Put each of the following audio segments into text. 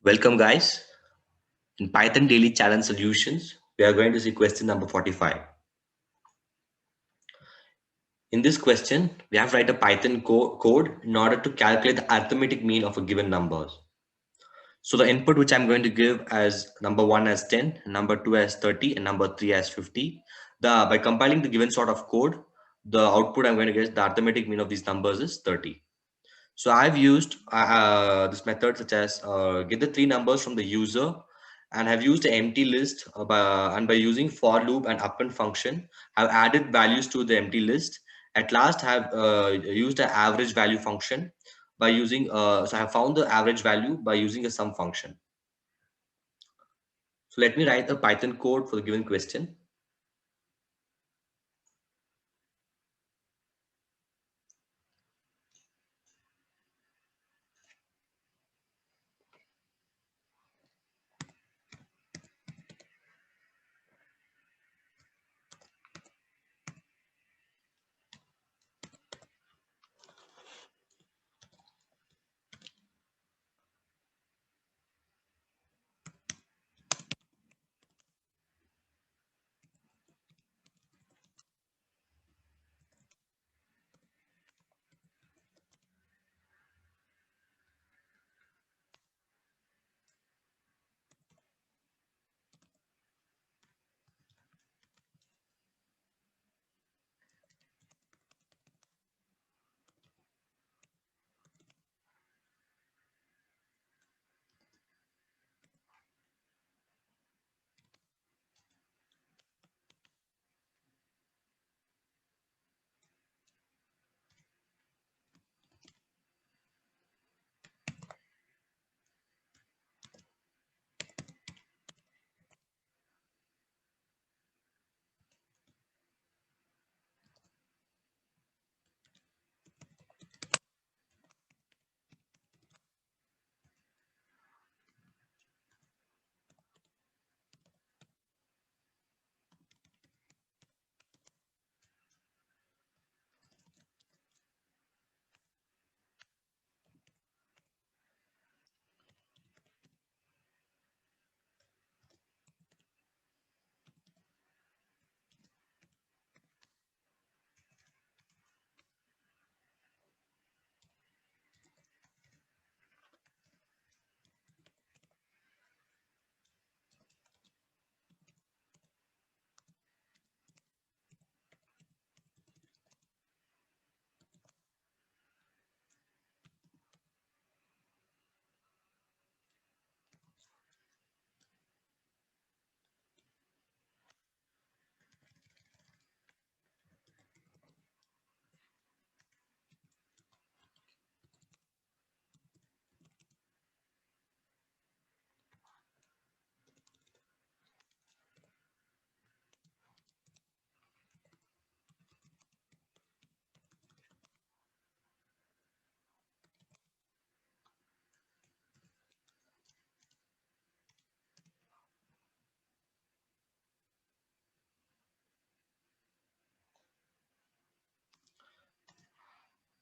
Welcome, guys. In Python Daily Challenge Solutions, we are going to see question number 45. In this question, we have to write a Python code in order to calculate the arithmetic mean of a given number. So the input which I'm going to give as number 1 as 10, number 2 as 30, and number 3 as 50. By compiling the given sort of code, the output I'm going to get, the arithmetic mean of these numbers is 30. So I've used this method such as get the three numbers from the user, and have used the empty list by using for loop and append function, I've added values to the empty list. At last, have used the average value function by using, so I have found the average value by using a sum function. So let me write a Python code for the given question.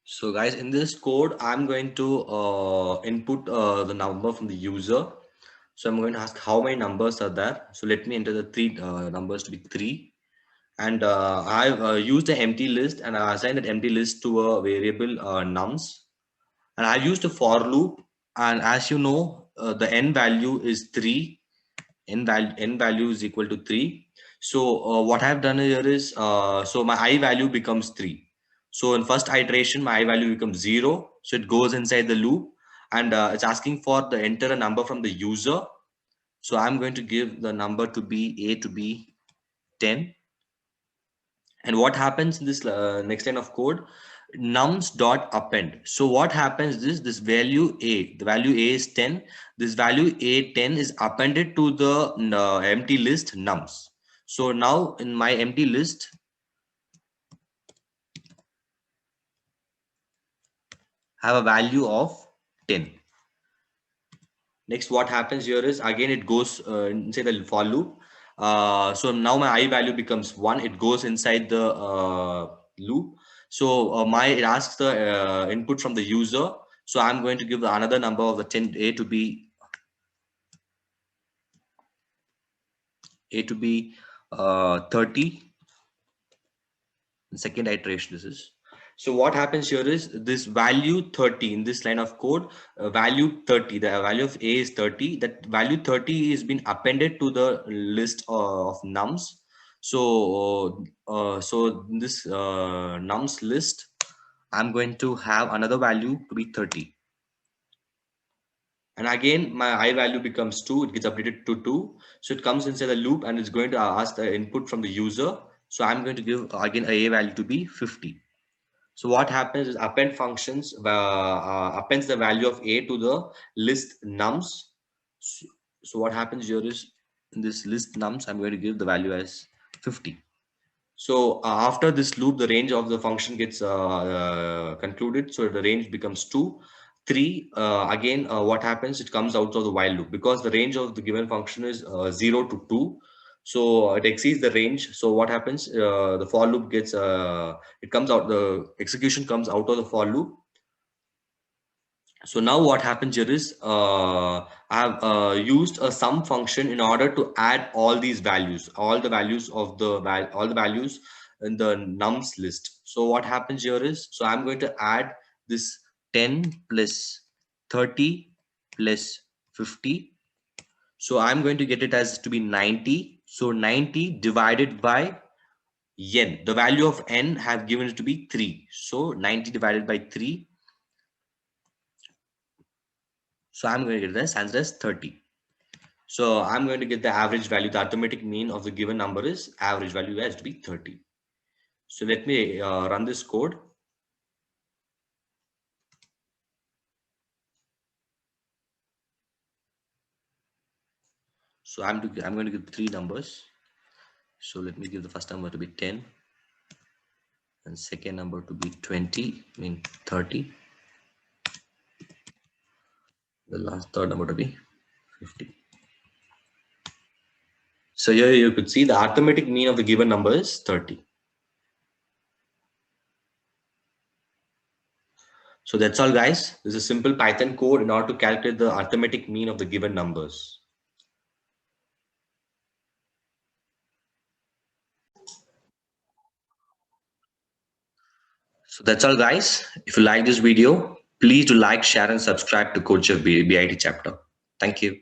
So guys, in this code, I'm going to input the number from the user. So I'm going to ask how many numbers are there. So let me enter the three numbers to be 3. And I've used the empty list, and I assigned that empty list to a variable nums. And I've used a for loop. And as you know, the n value is 3. N value is equal to 3. So what I've done here is, so my I value becomes 3. So in first iteration, my I value becomes 0. So it goes inside the loop, and it's asking for the enter a number from the user. So I'm going to give the number to be a to be 10. And what happens in this next line of code, nums dot append. So what happens is this value a, the value a is 10. This value a 10 is appended to the empty list nums. So now in my empty list, I have a value of 10. Next, what happens here is, again it goes inside the for loop. So now my I value becomes 1. It goes inside the loop. So it asks the input from the user. So I'm going to give another number of the 10 a to be A to be 30. The second iteration this is. So what happens here is this value 30 in this line of code, value 30, the value of A is 30. That value 30 is been appended to the list of nums. So in this nums list, I'm going to have another value to be 30. And again, my I value becomes 2. It gets updated to 2. So it comes inside the loop and it's going to ask the input from the user. So I'm going to give again a value to be 50. So what happens is append functions appends the value of A to the list nums. So what happens here is in this list nums, I'm going to give the value as 50. So after this loop, the range of the function gets concluded. So the range becomes 2. 3, again, what happens? It comes out of the while loop because the range of the given function is 0 to 2. So it exceeds the range. So what happens? The for loop gets, it comes out, the execution comes out of the for loop. So now what happens here is I have used a sum function in order to add all these values, all the values of the all the values in the nums list. So what happens here is, so I'm going to add this 10 plus 30 plus 50. So I'm going to get it as to be 90. So 90 divided by n, the value of n have given it to be 3. So 90 divided by 3. So I'm going to get this answer as 30. So I'm going to get the average value. The arithmetic mean of the given number is average value has to be 30. So let me run this code. So I'm going to give 3 numbers. So let me give the first number to be 10 and second number to be 20, I mean 30. The last third number to be 50. So here you could see the arithmetic mean of the given number is 30. So that's all, guys. This is a simple Python code in order to calculate the arithmetic mean of the given numbers. So that's all, guys. If you like this video, please do like, share, and subscribe to Coach of BIT chapter. Thank you.